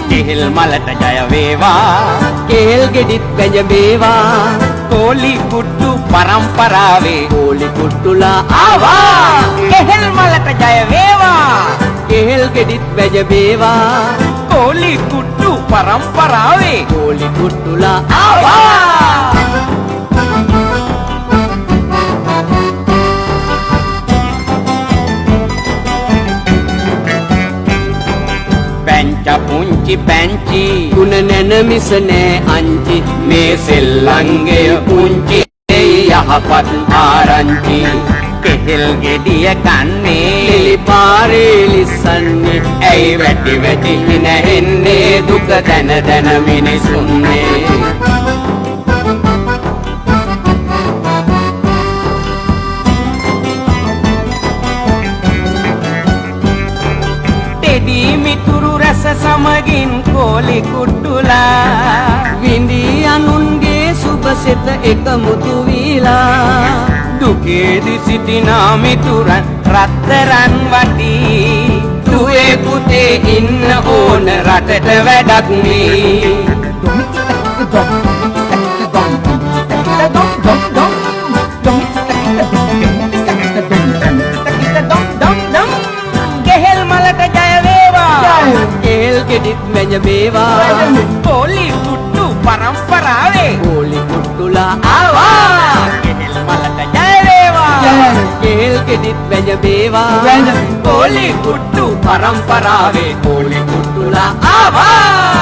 කෙහෙල් මලට ජය වේවා කෙහෙල් ගෙඩිත් වැජබේවා කෝලි කුට්ටු පරම්පරාවේ කෝලි කුට්ටුලා ආවා කෙහෙල් මලට ජය වේවා කෙහෙල් ගෙඩිත් වැජබේවා කෝලි කුට්ටු පරම්පරාවේ කෝලි කුට්ටුලා ආවා පුංචි පැංචි ගුණ නැන මිස නෑ අංචි මේ සෙල්ලංගය පුංචි යහපත් ආරංචි කෙහෙල් ගෙඩිය කන්නේ පාරේ ලිස්සන්නේ ඇයි වැටි වැටි නැහෙන්නේ දුක දැන දැන මිනිසුන්නේ සමගින් කෝලි කුට්ටුලා විඳී අනුන්ගේ සුබසෙත එකමුතු වීලා දුකේදි සිටිනා මිතුරන් රත්තරන් වටී දුවේ පුතේ ඉන්න ඕන රටට වැඩක් මේ කෙහෙල් මලට ජය වේවා කෙහෙල් ගෙඩිත් වැජබේවා කෝලි කුට්ටු පරම්පරාවේ කෝලි කුට්ටුලා ආවා කෙහෙල් මලට ජය වේවා කෙහෙල් ගෙඩිත් වැජබේවා කෝලි කුට්ටු පරම්පරාවේ කෝලි කුට්ටුලා ආවා